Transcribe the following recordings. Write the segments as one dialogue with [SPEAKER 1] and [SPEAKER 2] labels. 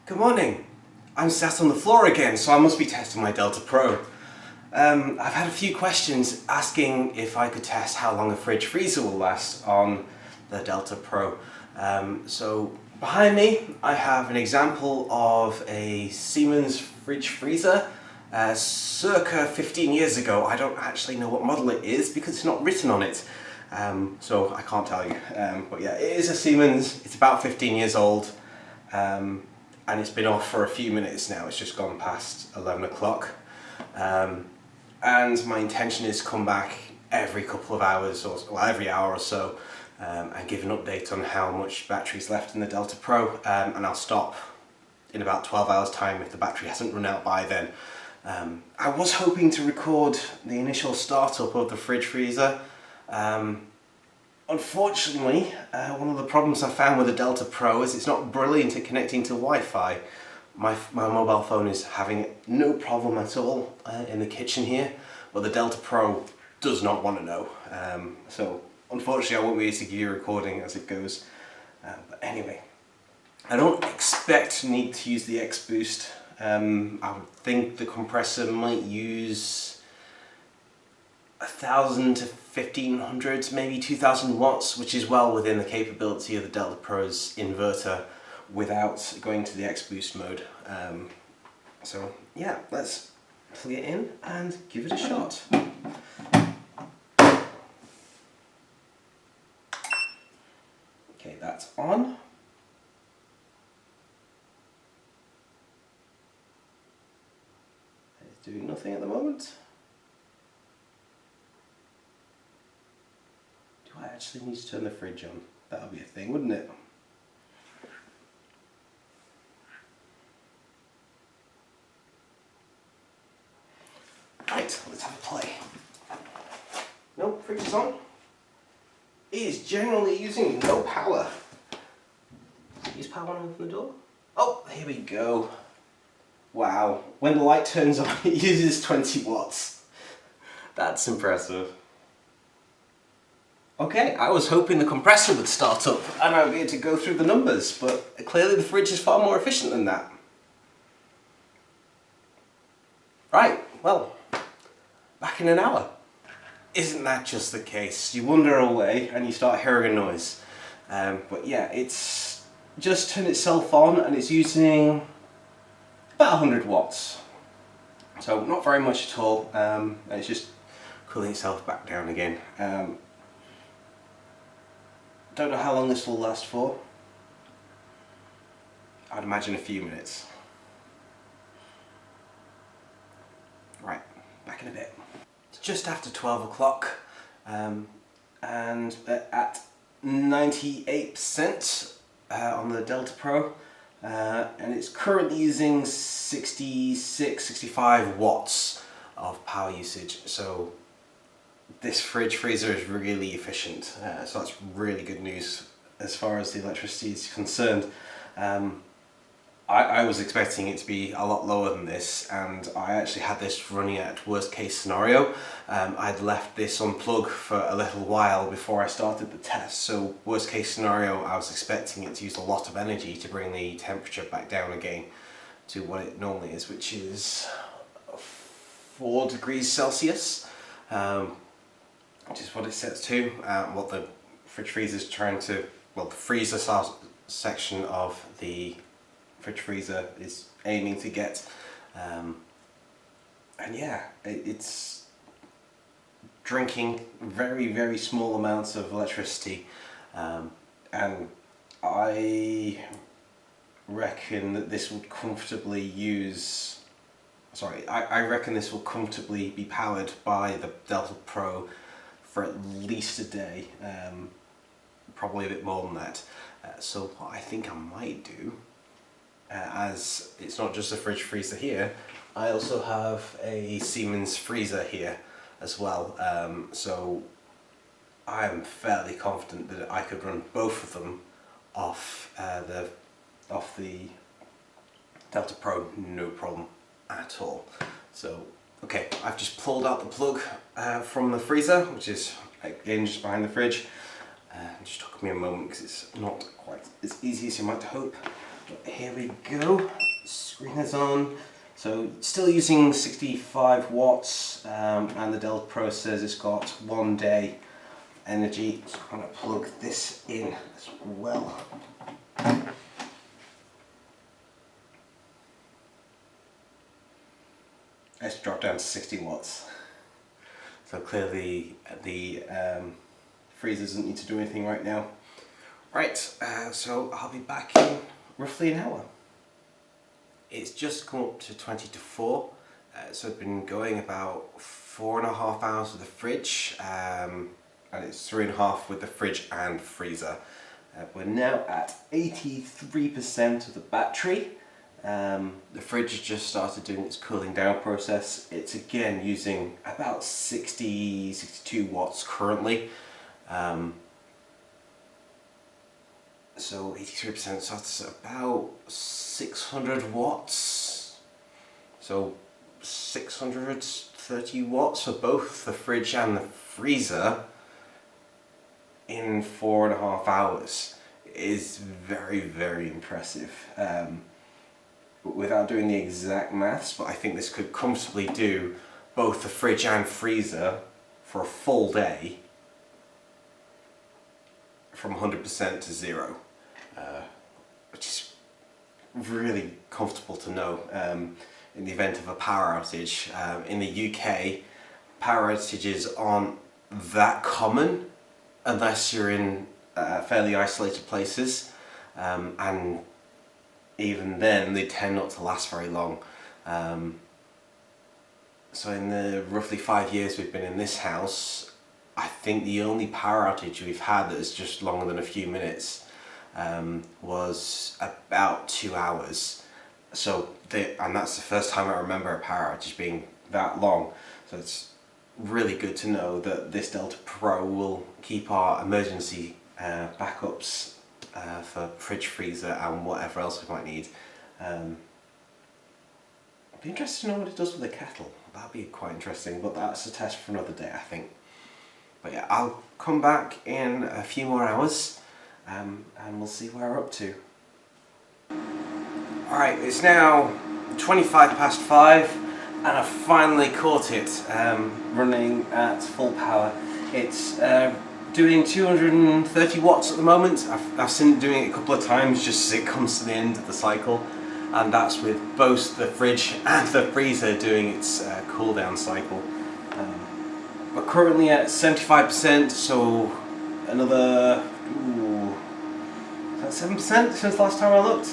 [SPEAKER 1] Good morning. I'm sat on the floor again, so I must be testing my Delta Pro. I've had a few questions asking if I could test how long a fridge freezer will last on the Delta Pro. So behind me I have an example of a Siemens fridge freezer circa 15 years ago. I don't actually know what model it is because it's not written on it, so I can't tell you. But yeah, it is a Siemens. It's about 15 years old. And it's been off for a few minutes now. It's just gone past 11 o'clock. And my intention is to come back every couple of hours, or well, every hour or so, and give an update on how much battery's left in the Delta Pro. And I'll stop in about 12 hours time if the battery hasn't run out by then. I was hoping to record the initial startup of the fridge freezer. Unfortunately, one of the problems I found with the Delta Pro is it's not brilliant at connecting to Wi-Fi. My mobile phone is having no problem at all in the kitchen here, but the Delta Pro does not want to know. So unfortunately I won't be able to give you a recording as it goes. But anyway, I don't expect to need to use the X-Boost. I would think the compressor might use 1,000 to 1,500, maybe 2,000 watts, which is well within the capability of the Delta Pro's inverter without going to the X-Boost mode. So yeah, let's plug it in and give it a shot. Okay, that's on. It's doing nothing at the moment. I actually need to turn the fridge on. That would be a thing, wouldn't it? Right, let's have a play. Nope, fridge is on. It is generally using no power. Use power on open the door? Oh, here we go. Wow, when the light turns on it uses 20 watts. That's impressive. Okay, I was hoping the compressor would start up and I would be able to go through the numbers, but clearly the fridge is far more efficient than that. Right, well, back in an hour. Isn't that just the case? You wander away and you start hearing a noise. But yeah, it's just turned itself on and it's using about 100 watts. So not very much at all, and it's just cooling itself back down again. Don't know how long this will last for. I'd imagine a few minutes. Right, back in a bit. It's just after 12 o'clock and at 98% on the Delta Pro, and it's currently using 65 watts of power usage. So this fridge freezer is really efficient, so that's really good news as far as the electricity is concerned. I was expecting it to be a lot lower than this, and I actually had this running at worst case scenario. I'd left this unplugged for a little while before I started the test, so worst case scenario I was expecting it to use a lot of energy to bring the temperature back down again to what it normally is, which is 4 degrees Celsius. Which is what it sets to, what the fridge freezer is trying to, well, the freezer section of the fridge freezer is aiming to get. And yeah, it's drinking very, very small amounts of electricity. And I reckon that this would comfortably use, I reckon this will comfortably be powered by the Delta Pro for at least a day, probably a bit more than that. So what I think I might do, as it's not just a fridge freezer here, I also have a Siemens freezer here as well. So I'm fairly confident that I could run both of them off the Delta Pro, no problem at all. So okay, I've just pulled out the plug from the freezer, which is again just behind the fridge. It just took me a moment because it's not quite as easy as you might hope. But here we go, screen is on. So still using 65 watts and the Delta Pro says it's got 1 day energy. So I'm going to plug this in as well. Let's drop down to 60 watts. So clearly the freezer doesn't need to do anything right now. Right, so I'll be back in roughly an hour. It's just come up to 20 to 4, so I've been going about 4.5 hours with the fridge, and it's 3.5 with the fridge and freezer. We're now at 83% of the battery. The fridge has just started doing its cooling down process. It's again using about 62 watts currently. So 83%, so that's about 600 watts. So 630 watts for both the fridge and the freezer in 4.5 hours is very, very impressive. Without doing the exact maths, but I think this could comfortably do both the fridge and freezer for a full day from 100% to 0, which is really comfortable to know in the event of a power outage. In the UK, power outages aren't that common unless you're in fairly isolated places, and even then they tend not to last very long. So in the roughly 5 years we've been in this house, I think the only power outage we've had that is just longer than a few minutes was about 2 hours. So and that's the first time I remember a power outage being that long. So it's really good to know that this Delta Pro will keep our emergency backups for fridge, freezer and whatever else we might need. I'd be interested to know what it does with the kettle. That'd be quite interesting, but that's a test for another day, I think. But yeah, I'll come back in a few more hours and we'll see where we're up to. Alright, it's now 5:25 and I've finally caught it running at full power. It's doing 230 watts at the moment. I've seen it doing it a couple of times just as it comes to the end of the cycle, and that's with both the fridge and the freezer doing its cool down cycle. But currently at 75%, so another 7% since the last time I looked.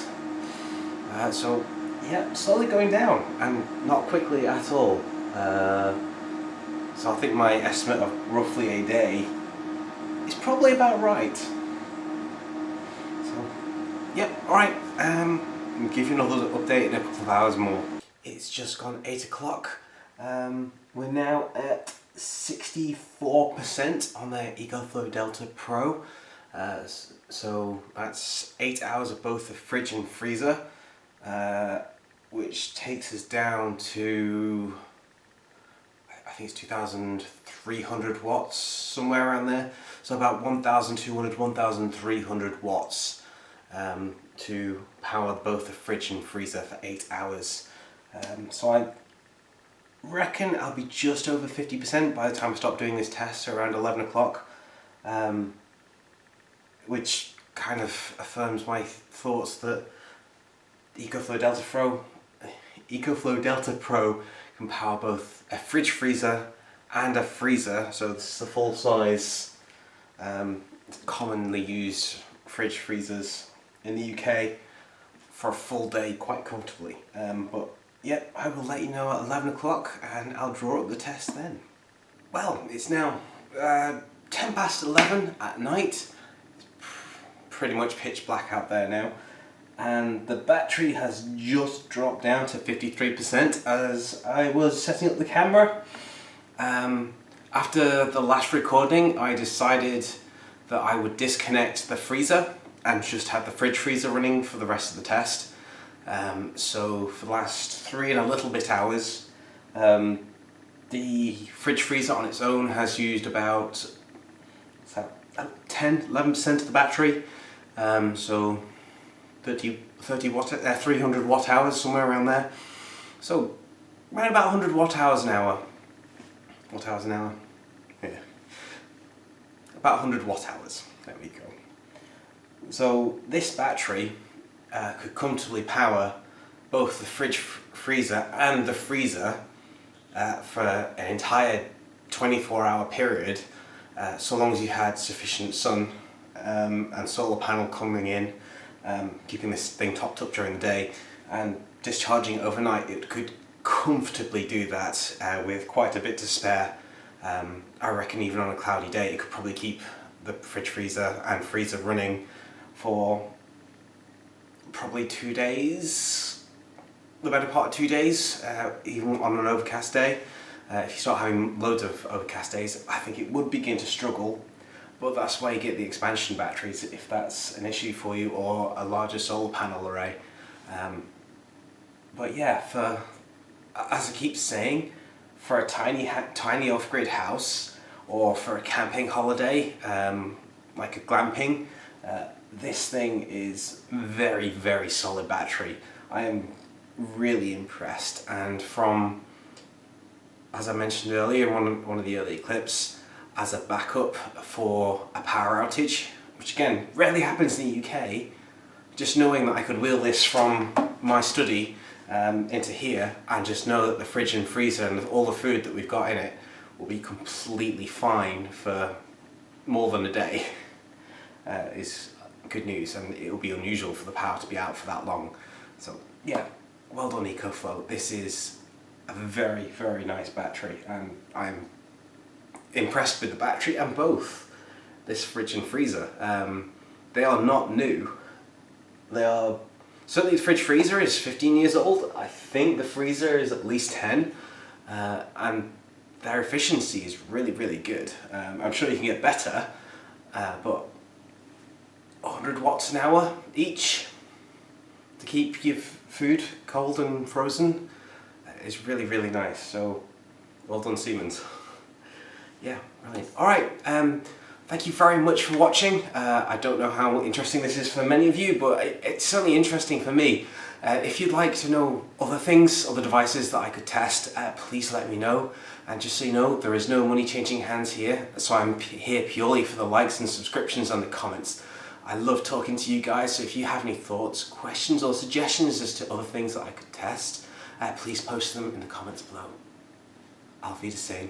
[SPEAKER 1] So yeah, slowly going down and not quickly at all. So I think my estimate of roughly a day is probably about right. So yeah, alright, I'll give you another update in a couple of hours more. It's just gone 8 o'clock. We're now at 64% on the Ecoflow Delta Pro. So that's 8 hours of both the fridge and freezer, which takes us down to, I think it's 2,300 watts, somewhere around there. So about 1,200, 1,300 watts to power both the fridge and freezer for 8 hours. So I reckon I'll be just over 50% by the time I stop doing this test, so around 11 o'clock, which kind of affirms my thoughts that the Ecoflow Delta Pro can power both a fridge freezer and a freezer. So this is the full size, commonly used fridge freezers in the UK for a full day quite comfortably. But yeah, I will let you know at 11 o'clock and I'll draw up the test then. Well, it's now 10 past 11 at night. It's pretty much pitch black out there now. And the battery has just dropped down to 53% as I was setting up the camera. After the last recording, I decided that I would disconnect the freezer and just have the fridge freezer running for the rest of the test. So for the last 3 and a little bit hours, the fridge freezer on its own has used about 10-11% of the battery, so 30 300 watt hours, somewhere around there. So around about 100 watt hours an hour. Watt hours an hour? Yeah. About 100 watt hours. There we go. So this battery could comfortably power both the fridge, freezer and the freezer for an entire 24-hour period, so long as you had sufficient sun and solar panel coming in, keeping this thing topped up during the day and discharging overnight. It could comfortably do that with quite a bit to spare. I reckon even on a cloudy day it could probably keep the fridge, freezer and freezer running for probably 2 days, the better part of 2 days, even on an overcast day. If you start having loads of overcast days, I think it would begin to struggle, but that's why you get the expansion batteries if that's an issue for you, or a larger solar panel array. But yeah, as I keep saying, for a tiny off-grid house, or for a camping holiday, like a glamping, this thing is very, very solid battery. I am really impressed, and from, as I mentioned earlier in one of the earlier clips, as a backup for a power outage, which again rarely happens in the UK, just knowing that I could wheel this from my study into here and just know that the fridge and freezer and all the food that we've got in it will be completely fine for more than a day is good news, and it will be unusual for the power to be out for that long. So yeah, well done Ecoflow. This is a very, very nice battery, and I'm impressed with the battery and both this fridge and freezer. They are not new. They are, certainly the fridge freezer is 15 years old. I think the freezer is at least 10, and their efficiency is really, really good. I'm sure you can get better, but 100 watts an hour each to keep your food cold and frozen is really, really nice. So well done Siemens. Yeah, brilliant. Alright, thank you very much for watching. I don't know how interesting this is for many of you, but it's certainly interesting for me. If you'd like to know other things, other devices that I could test, please let me know. And just so you know, there is no money changing hands here, so I'm here purely for the likes and subscriptions and the comments. I love talking to you guys, so if you have any thoughts, questions or suggestions as to other things that I could test, please post them in the comments below. Auf Wiedersehen.